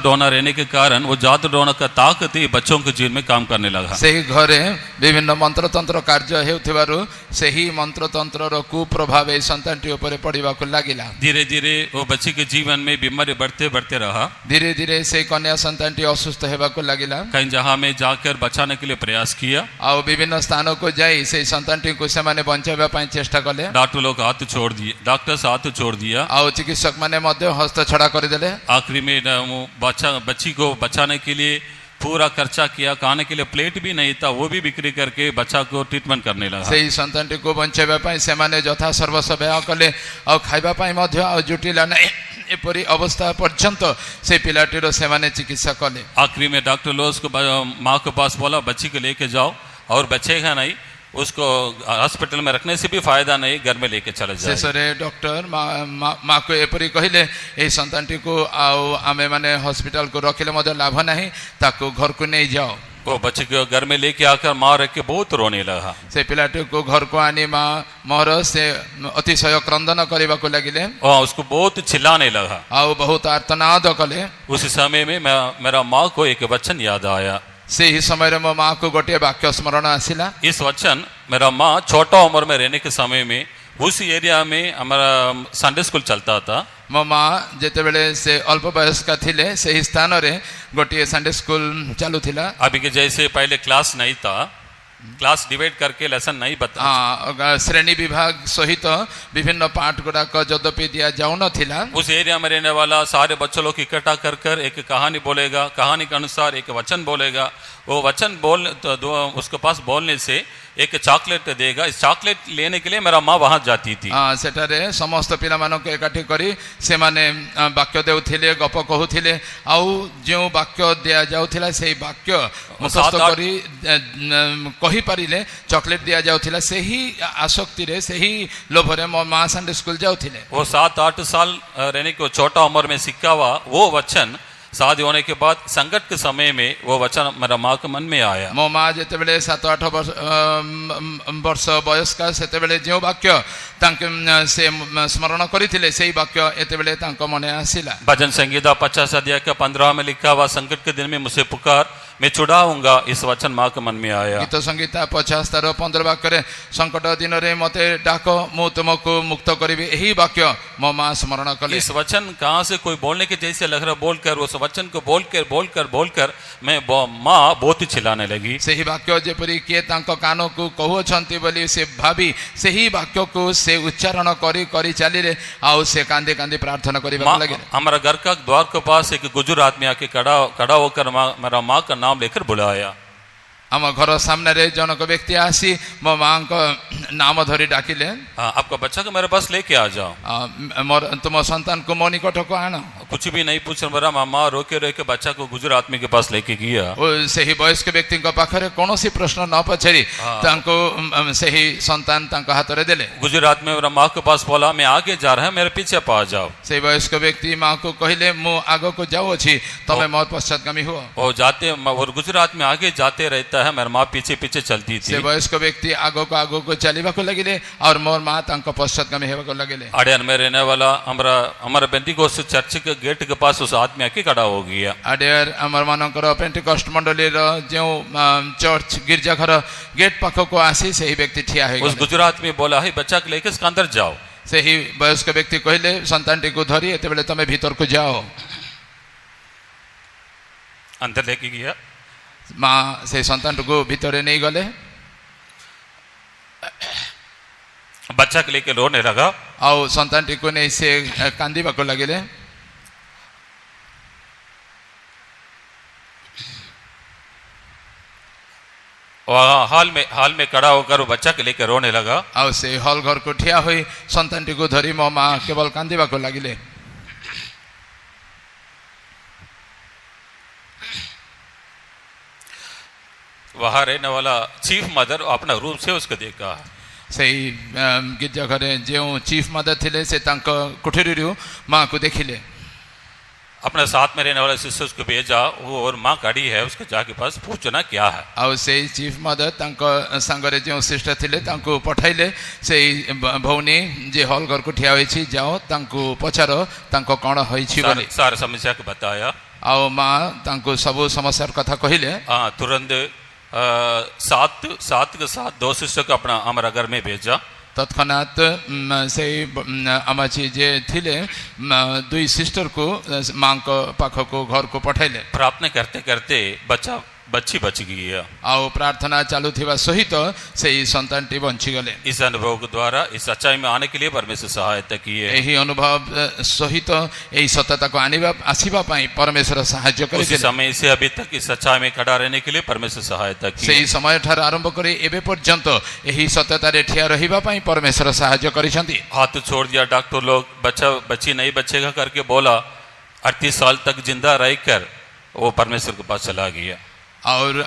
डोना रहने के कारण वो जादू डोना का ताकत ही बच्चों के जीवन में काम करने लगा। से घरे विभिन्न मंत्र तंत्र कार्य हेउथिबारु सेही मंत्र तंत्र रो कुप्रभाव ए संतानटी ऊपर पड़िबा को लागिला। धीरे धीरे वो बच्चे के जीवन में बीमारी बढ़ते बढ़ते रहा। धीरे धीरे से कन्या संतानटी असुस्थ हेबा को लागिला। कहीं जहां में जाकर बचाने के लिए प्रयास किया, आ विभिन्न स्थानों को जाई से संतानटी को से माने बचाइबा पई चेष्टा कले। डॉक्टर लोग हाथ छोड़ दिए, डॉक्टर से हाथ छोड़ दिया। आ चिकित्सक माने मध्य हस्त छड़ा कर देले। आखिरी में वो बच्ची को बचाने के लिए पूरा खर्चा किया, खाने के लिए प्लेट भी नहीं था, वो भी बिक्री करके बच्चा को ट्रीटमेंट करने लगा। से संतानटी को बचाइबा पई से माने यथा सर्वस्व व्यय कले आ खाइबा पई मध्य आ जुटिला नै एपरी अवस्था पर्यंत से पिलाटीर से माने चिकित्सा कले। आखिरी में डॉक्टर लोग उसको माँ के पास बोला बच्ची को लेके जाओ, और बचेगा नहीं, उसको हॉस्पिटल में रखने से भी फायदा नहीं, घर में लेके चले जाए। शेषरे डॉक्टर माँ को एपरी कहले ए संतानटी को आमे माने हॉस्पिटल को रखिले मध्य लाभ नहीं, ताको घर को नहीं जाओ। वो बच्चे को घर में लेके आकर माँ रख के बहुत रोने लगा। से पिलाटी को घर को आनी माँ मोहर से अतिशय क्रंदन करने को लगिले और उसको बहुत चिल्लाने लगा। आओ बहुत आर्तनाद कले। उस समय में मेरा माँ को एक वचन याद आया। से ही समय मो माँ को गोटे वाक्य स्मरण आसिला। इस वचन मेरा माँ छोटा उम्र में रहने के समय में उस एरिया में हमारा संडे स्कूल चलता था। मो माँ जेते बेले से अल्प वयस्क थिले से ही स्थान रे गोटे संडे स्कूल चालू थिला। अभी के जैसे पहले क्लास नहीं था, क्लास डिवाइड करके लेसन नहीं बता, श्रेणी विभाग सहित विभिन्न पाठ गुड़ाक यद्यपि दिया जाऊ न थिला। उस एरिया में रहने वाला सारे बच्चों लोग इकट्ठा कर कर एक कहानी बोलेगा, कहानी के अनुसार एक वचन बोलेगा। वो वचन उसके पास बोलने से एक चॉकलेट देगा। इस चॉकलेट लेने के लिए मेरा माँ वहां जाती थी। सेठारे समस्त पिला मानक एकाठी करी से माने वाक्य देउथिले, गप कहूथिले, आउ जो वाक्य दिया जाउथिला से वाक्य मुखस्थ करी कही पारिले चॉकलेट दिया जाउथिला। से ही आसक्ति रे से ही लोभ रे मो माँ संडे स्कूल जाउथिले। वो 7-8 साल रहने को छोटा उम्र में सीखा हुआ वो वचन शादी होने के बाद संकट के समय में वो वचन मेरा माँ के मन में आया। मो माँ जिते बेले 7-8 वर्ष वयस्क सेते बेले जो वाक्य तांके से स्मरण करिथिले सेही वाक्य एते बेले तांको मने आसिला। भजन संगीता 50 अध्याय के 15 में लिखा हुआ संकट के दिन में मुझसे पुकार, मैं छुड़ाऊंगा, इस वचन माँ के मन में आया। गीत संगीता 50:15 वाक्य संकट दिन रे मते डाको मु तुमको मुक्त करिबी, यही वाक्य मो माँ स्मरण कले। इस वचन कहाँ से कोई बोलने के जैसे लग रहा, बोलकर उस वचन को बोलकर मैं माँ बहुत ही चिल्लाने लगी। सही वाक्य जेपरी किए तांको कानो को कहउछंती बोली से भाभी सही वाक्य को से उच्चारण करी चाली रे आउ से कांदे कांदे प्रार्थना करिबा लगे। हमारा घर का द्वार के पास एक गुजर आदमी आके खड़ा होकर मेरा माँ का नाम लेकर बुलाया। आम घर सामने रे जनक व्यक्ति आसी मो माँ को नाम धरी डाकिले, आपका बच्चा को मेरे पास लेके आ जाओ, तुम संतान को मो निकट को आना। कुछ भी नहीं पूछ मेरा मामा रोके बच्चा को गुजर आदमी के पास लेके गया। से ही वयस्क व्यक्ति पाखरे कौनसी प्रश्न न पचारि तांको से ही संतान तांको हाथ रे देले। गुजर आदमी मेरा माँ के पास बोला मैं आगे जा रहा है, मेरे पीछे पा जाओ। से वयस्क व्यक्ति माँ को कहले मु आगो को जाओ अछि तमे मोर पश्चातगामी हो। और जाते और गुजर आदमी आगे जाते रहता है, मेरा माँ पीछे पीछे चलती थी। से वयस्क व्यक्ति आगो को चलिबा को लगिले और मोर माँ तांको पश्चातगामी हेबा को लगिले। अड़ियान में रहने वाला हमारा पेंटिकोस्ट चर्च के गेट के पास उस आदमी आके खड़ा हो गया। अड़ियार हमर मानकर पेंटिकोस्ट मंडली रो जो चर्च गिरजा घर गेट पाखो को आसी से ही व्यक्ति ठिया है। उस गुजरात में बोला है बच्चा को लेकर इसके अंदर जाओ। से ही वयस्क व्यक्ति कहले संतानटी को धरी एते बेले तमे भीतर को जाओ। अंदर लेके गया, माँ से संतान को भीतर नहीं गले, बच्चा को लेके रोने लगा और संतानटी को नहीं से कांदीबा को लगिले। हाल में खड़ा होकर बच्चा के लेकर रोने लगा। और से हॉल घर को ठिया हुई संतानटी को धरी मो माँ केवल कांदीबा को लगिले। वहां रहने वाला चीफ मदर अपना रूप से उसको देखा। से गिरजा घरे जो चीफ मदर थिले से तांको कुठरी माँ को देखिले। अपने साथ में रहने वाले शिष्य उसको भेजा, वो और माँ खड़ी है उसके जाके पास पूछना क्या है। और से चीफ मदर तांको संगरे जो शिष्य थिले तांको पठाइले से भौनी जे हॉल घर को ठिया होई छी जाओ तांको पचारो तांको कोन होई छी बोली सारे समस्या को बताया। ଆଉ ମା ତାଙ୍କୁ ସବୁ ସମସ୍ୟାର କଥା କହିଲେ। तुरंत सात के साथ 2 शिष्य को अपना हमारा घर में भेजा। तत्क्षणात से आमाची जे थिले 2 सिस्टर को माँ को पाख को घर को पठाइले। प्रार्थना करते करते बच्ची बच गई है। आओ प्रार्थना चालू थिबा सहित से संतानटी बंची गले। इस अनुभव के द्वारा इस सच्चाई में आने के लिए परमेश्वर सहायता की है। यही अनुभव सहित यही सत्यता को आसीबा पाई परमेश्वर सहायता करे। उसी समय से अभी तक इस सच्चाई में खड़ा रहने के लिए परमेश्वर सहायता की। सेही समय ठार आरंभ करे एबे पर्यंत यही सत्यता रे ठिया रहिबा पाई परमेश्वर सहायता करिसंती। हाथ छोड़ दिया डॉक्टर लोग, बच्ची नहीं बचेगा करके बोला। 38 साल तक जिंदा रहकर वो परमेश्वर के पास चला गया। और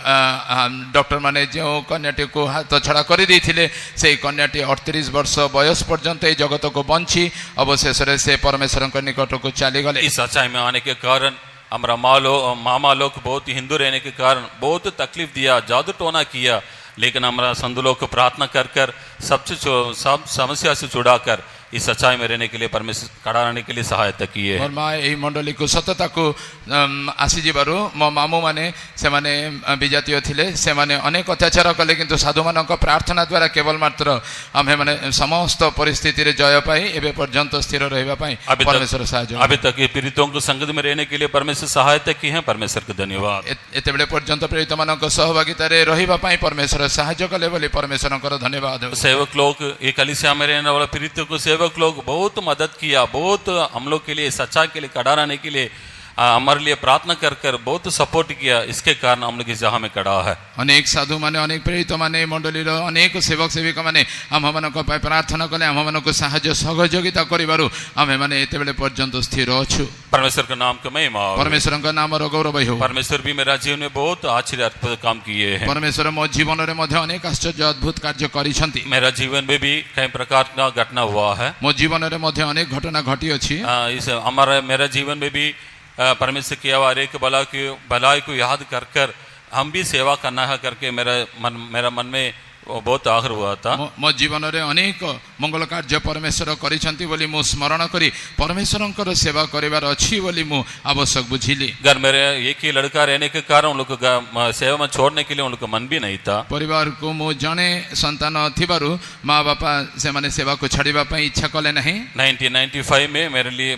डॉक्टर माने जो कन्याटी को हाथ छड़ा कर देथिले से कन्याटी 38 वर्ष बयस पर्यंत ए जगत को बंची अवशेष से परमेश्वर निकट को चली गले। इस सच्चाई में आने के कारण हमारा मामा लोग बहुत हिंदू रहने के कारण बहुत तकलीफ दिया, जादू टोना किया, लेकिन हमारा संत लोग को प्रार्थना कर सब समस्या से छुड़ाकर इस सच्चाई में रहने के लिए परमेश्वर खड़ा रहने के लिए सहायता की है। और माँ यही मंडली को सत्यता को आसी जीवारु मो मामू माने से माने विजातीय थिले से माने अनेक अत्याचार कले किंतु साधु मानक प्रार्थना द्वारा केवल मात्र आमे माने समस्त परिस्थिति रे जय पाई एबे पर्यंत स्थिर रहबा पाई परमेश्वर सहायता। अभी तक ये पीड़ितों को संगत में रहने के लिए परमेश्वर सहायता की है। परमेश्वर को धन्यवाद। एते बेले पर्यंत पीड़ित मानक सहभागिता रे रहिबा पाई परमेश्वर सहायता कले बोली परमेश्वर धन्यवाद। सेवक लोग एक कलीसिया में रहने वाले पीड़ितों को सेवक लोग बहुत मदद किया, बहुत हम लोग के लिए सच्चाई के लिए खड़ा रहने के लिए हमारे लिए प्रार्थना कर बहुत सपोर्ट किया। इसके कारण हम लोग इस जगह में खड़ा है। अनेक साधु माने अनेक प्रेरित माने मंडली अनेक सेवक सेविका माने हम मानक प्रार्थना कले हम मानक साहाय्य सहयोगिता करिबारु हम माने एते बेले पर्यंत स्थिर अछु। परमेश्वर का नाम को महिमा हो। परमेश्वर का नाम रो गौरव हो। परमेश्वर भी मेरा जीवन में बहुत आश्चर्य अद्भुत काम किए हैं। परमेश्वर मो जीवन रे मध्ये अनेक आश्चर्य अद्भुत कार्य करिसंती। मेरा जीवन में भी कई प्रकार का घटना हुआ है। मो जीवन रे मध्ये अनेक घटना घटी अछि। इस मेरा जीवन में भी परमेश्वर की हर एक भलाई को याद कर हम भी सेवा करना है करके मेरा मन में बहुत आग्रह हुआ था। मो जीवन रे अनेक मंगल कार्य परमेश्वर करिसंती बोली मु स्मरण करी परमेश्वरंकर सेवा करिवार अछि बोली मु आवश्यक बुझिली। घर मेरे एक ही लड़का रहने के कारण उन लोग को सेवा में छोड़ने के लिए उन लोग को मन भी नहीं था। परिवार को मु जने संतान थिबारु माँ बापा से माने सेवा को छाड़िबा पई इच्छा कले नहीं। 1995 में मेरे लिए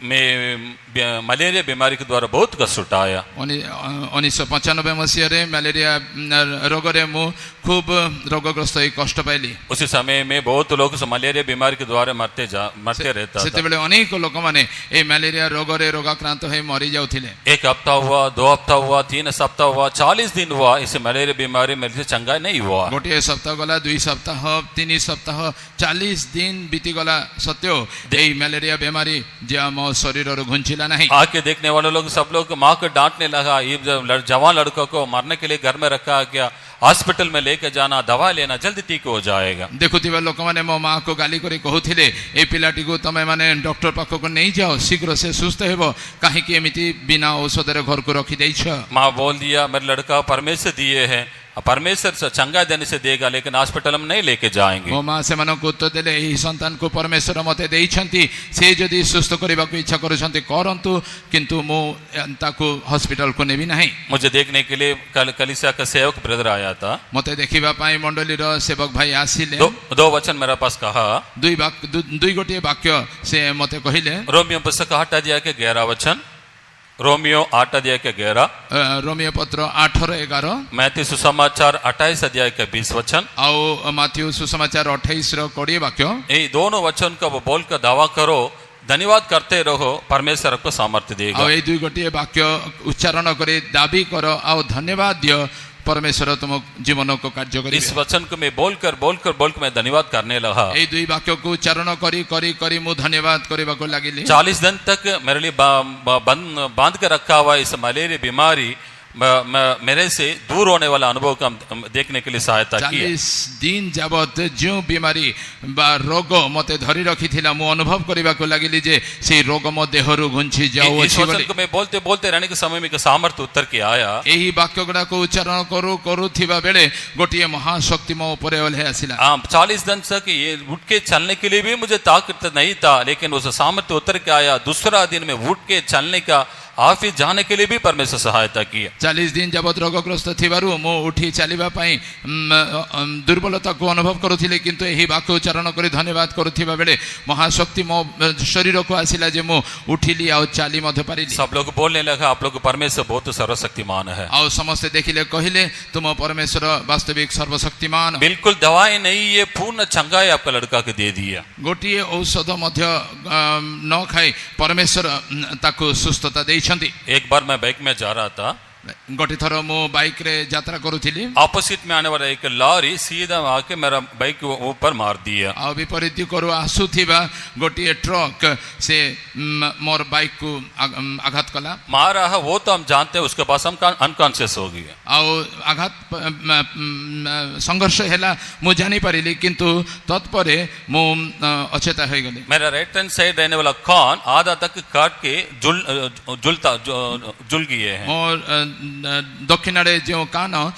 मैं मलेरिया बीमारी के द्वारा बहुत कष्ट उठाया। 1995 मसीह रे मलेरिया रोग रे मु खूब रोगग्रस्त होई कष्ट पाइली। उसी समय में बहुत लोग मलेरिया बीमारी के द्वारा मरते रहता था। सेते बेले अनेक लोक माने ए मलेरिया रोग रे रोगाक्रांत होई मरि जाउथिले। 1 हफ्ता हुआ, 2 हफ्ता हुआ, 3 सप्ताह हुआ, 40 दिन हुआ, इस मलेरिया बीमारी मेरे से चंगा नहीं हुआ। गोटे सप्ताह गला, 2 सप्ताह, 3 सप्ताह, 40 दिन बीती गला सत्यो ए मलेरिया बीमारी जे हम शरीर रो घुंचिला नहीं। आके देखने वाले लोग सब लोग माँ को डांटने लगा। ये जवान लड़कों को मारने के लिए घर में रखा गया, हॉस्पिटल में लेके जाना, दवा लेना, जल्दी ठीक हो जाएगा। देखुथिबा लोक माने मो माँ को गाली करी कहूथिले ए पिलाटी को तमे माने डॉक्टर पाख को नहीं जाओ, शीघ्र से सुस्थ हेबो, काहे कि एमिति बिना औषध रे घर को रखी देछ। माँ बोल दिया मेरे लड़का परमेश्वर दिए हैं, परमेश्वर से चंगा देने से देगा, लेकिन हॉस्पिटल में नहीं लेके जाएंगे। मो माँ से मानको उत्तर देले एही संतान को परमेश्वर मते देइछंती, से जदी सुस्थ करबा को इच्छा करछंती करंतु, किंतु मो ताको हॉस्पिटल को नेबी नहीं। मुझे देखने के लिए कलीसिया का सेवक ब्रदर आया था। मते देखिबा पाई मंडली रो सेवक भाई आसीले। 2 वचन मेरा पास कहा। 2 गोटे वाक्य से मते कहिले। रोमियो पुस्तक 8 अध्याय के 11 वचन। रोमियो 8 अध्याय के 11। रोमियो पत्र 8:11। मैथ्यू सुसमाचार 28 अध्याय के 20 वचन। आओ मैथ्यू सुसमाचार 28:20 वाक्य। ये दोनों वचन को बोलकर दावा करो, धन्यवाद करते रहो, परमेश्वर आपको सामर्थ्य देगा। और ये 2 गोटे वाक्य उच्चारण करे दाबी करो और धन्यवाद दियो, परमेश्वर तुम जीवन को कार्य करी। इस वचन को मैं बोलकर मैं धन्यवाद करने लगा। ये 2 वाक्य को उच्चारण करी मु धन्यवाद करबा को लागिली। 40 दिन तक मेरे लिए बांध कर रखा हुआ इस मलेरिया बीमारी मेरे से दूर होने वाला अनुभव को हम देखने के लिए सहायता की है। 40 दिन जाबत जो बीमारी बा रोग मते धरी रखी थिला मु अनुभव करबा को लागिली जे से रोग मो देहरु घुंची जाऊ इस अछि वचन बोली को मैं बोलते बोलते रहने के समय में एक सामर्थ्य उतर के आया। एही वाक्य गुडा को उच्चारण करूथिबा बेले गोटिए महाशक्ति मो ऊपर ओल्हे आसिला। 40 दिन तक ये उठ के चलने के लिए भी मुझे ताकत नहीं था, लेकिन उस सामर्थ्य उतर के आया। दूसरा दिन में उठ के चलने का ऑफिस जाने के लिए भी परमेश्वर सहायता की। 40 दिन जबत रोगग्रस्त थिबारु मो उठी चलिबा पई दुर्बलता को अनुभव करूथिले, किंतु एही वाक्य उच्चारण करी धन्यवाद करूथिबा बेले महाशक्ति मो शरीर को आसिला जे मो उठिली आ चाली मध्य पारिली। सब लोग बोलने लगा आप लोग परमेश्वर बहुत सर्वशक्तिमान है। आ समस्त देखिले कहिले तुम परमेश्वर वास्तविक सर्वशक्तिमान। बिल्कुल दवाई नहीं, ये पूर्ण चंगाई आपका लड़का के दे दिया। गोटिए औषध मध्य न खाई परमेश्वर ताको सुस्थता दे। एक बार मैं बाइक में जा रहा था, गोटे थर मो बाइक रे यात्रा करूथिली, ऑपोजिट में आने वाला एक लॉरी सीधा आके मेरा बाइक के ऊपर मार दिया। आ विपरीत करू आसुथिबा गोटिए ट्रक से मोर बाइक को आघात कला। मारा है वो तो हम जानते हैं, उसके पास हम अनकॉन्शियस हो गए। आ आघात संघर्ष हैला मु जानि परिली, किंतु तत्परे मु अचेता हो गली। मेरा राइट हैंड साइड रहने वाला कान आधा तक काट के जुल गए हैं। और दक्षिण आड़े जो कान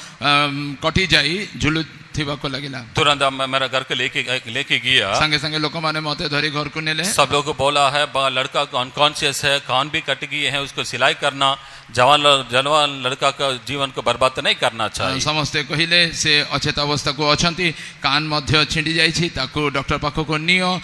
कटी जाई झुलु थिबा को लगिला। तुरंत मेरा घर के लेके गया। संगे संगे लोक माने मते धरी घर को नेले। सब लोग को बोला है लड़का को अनकॉन्शियस है, कान भी कट गई है, उसको सिलाई करना, जवान लड़का का जीवन को बर्बाद नहीं करना चाहिए। समस्ते कहिले से अचेत अवस्था को अछंती, कान मध्य छिंडी जाइछि, ताको डॉक्टर पाखो को नियो,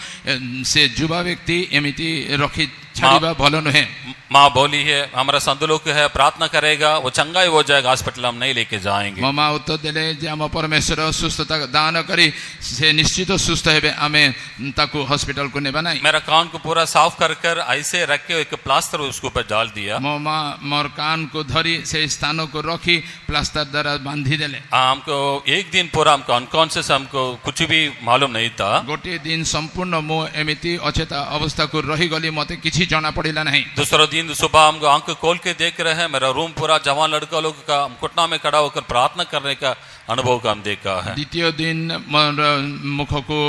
से युवा व्यक्ति एमिति रखी छाड़ीबा भलो नहे। माँ बोली है हमारा संत लोग है प्रार्थना करेगा वो चंगाई हो जाएगा, हॉस्पिटल हम नहीं लेके जाएंगे। माँ उत्तर देले जे हम परमेश्वर सुस्थता दान करी से निश्चित सुस्थ हेबे, आमे ताको हॉस्पिटल को नेबा नहीं। मेरा कान को पूरा साफ कर ऐसे रख के एक प्लास्टर उसके ऊपर डाल दिया। मोर कान को धरी से स्थानों को रखी प्लास्टर द्वारा बांधी देले। हमको एक दिन पूरा हमको अनकॉन्शियस, हमको कुछ भी मालूम नहीं था। गोटे दिन संपूर्ण मो एमिति अचेता अवस्था को रही गली, मते किछि जाना पड़िला नहीं। दूसरा दिन सुबह हमको आंख खोल के देख रहे हैं, मेरा रूम पूरा जवान लड़का लोग का घुटना में खड़ा होकर प्रार्थना करने का अनुभव का हम देखा है। द्वितीय दिन मुख को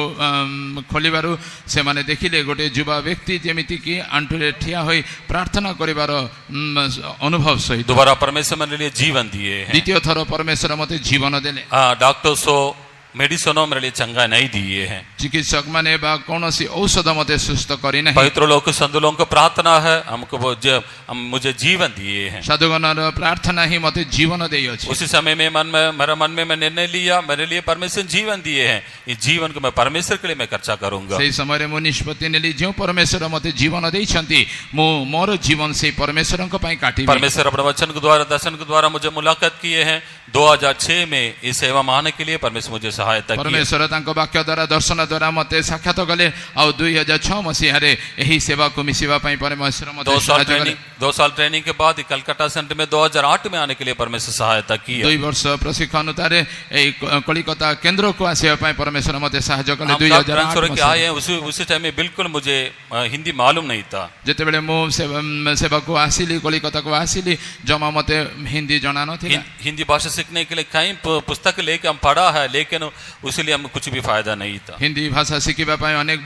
खोलिबारु से माने देखिले गोटे युवा व्यक्ति जेमिति कि आंटुरे ठिया होई प्रार्थना करिबार अनुभव सहित दोबारा परमेश्वर मेरे लिए जीवन दिए हैं। द्वितीय थर परमेश्वर मते जीवन देले। डॉक्टर सो मेडिसिनों मेरे लिए चंगा नहीं दिए हैं। चिकित्सक माने बा कौनसी औषध मते सुस्थ करी नहीं। पवित्र लोग संत लोगों को प्रार्थना है, हमको वो मुझे जीवन दिए हैं। साधुगणर प्रार्थना ही मते जीवन देई अछि। उसी समय में मेरा मन में मैं निर्णय लिया, मेरे लिए परमेश्वर जीवन दिए हैं, इस जीवन को मैं परमेश्वर के लिए मैं खर्चा करूंगा। सेही समय रे मो निष्पत्ति नेली, जो परमेश्वर मते जीवन देई छंती मो मोर जीवन से परमेश्वर को पई काटी। परमेश्वर अपने वचन के द्वारा दर्शन के द्वारा मुझे मुलाकात किए हैं। 2006 में इस सेवा में आने के लिए परमेश्वर मुझे सहायता की। परमेश्वर तांको वाक्य द्वारा दर्शन द्वारा मते साक्षात गले आ 2006 मसीह रे एही सेवा को मिसिबा पई परमेश्वर मते 2 साल ट्रेनिंग के बाद कलकत्ता सेंटर में 2008 में आने के लिए परमेश्वर सहायता की। 2 वर्ष प्रशिक्षण उतारे ए कलिकता केंद्र को आसीबा पई परमेश्वर मते सहायता गले। 2008 के आए उसी टाइम में बिल्कुल मुझे हिंदी मालूम नहीं था। जेते बेले मो सेवा को आसीली कलिकता को आसीली, जमा मते हिंदी जाना न थिला। हिंदी भाषा सीखने के लिए कई पुस्तक लेके हम पढ़ा है, लेकिन उसलिए हम कुछ भी फायदा नहीं था। हिंदी भाषा शिखिबा पई अनेक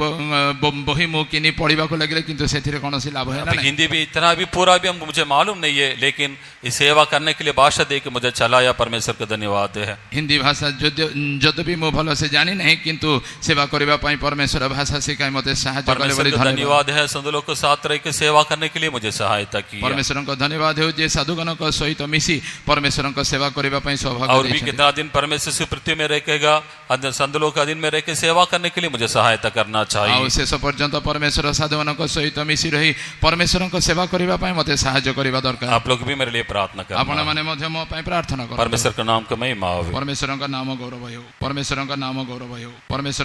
बही मु किनी पढिबा को लागले, किंतु सेथिरे कोनोसी लाभ हैला नहीं। हिंदी भी इतना भी पूरा भी मुझे मालूम नहीं है, लेकिन इस सेवा करने के लिए भाषा दे के मुझे चलाया। परमेश्वर का धन्यवाद है। हिंदी भाषा जद भी मु भलो से जानी नहीं, किंतु सेवा करबा पई परमेश्वर भाषा सिखाई मते सहायता करे बोली धन्यवाद है। संत लोग के साथ रह के सेवा करने के लिए मुझे सहायता की। परमेश्वर को धन्यवाद है जे साधुगण को सहित मिसी परमेश्वर को सेवा करबा पई सौभाग्य और भी कितना दिन परमेश्वर से पृथ्वी में रहेगा, संत लोग का दिन में रह के सेवा करने के लिए मुझे सहायता करना चाहिए। और शेष पर्यंत परमेश्वर साधुगण को सहित मिसी रही परमेश्वर को सेवा करबा पई मते सहायता करबा दरकार। आप लोग भी मेरे लिए प्रार्थना करना। आपण माने मध्य मो पई प्रार्थना करो। परमेश्वर का नाम का महिमा हो। परमेश्वर का नाम गौरव हो। परमेश्वर का नाम गौरव हो। परमेश्वर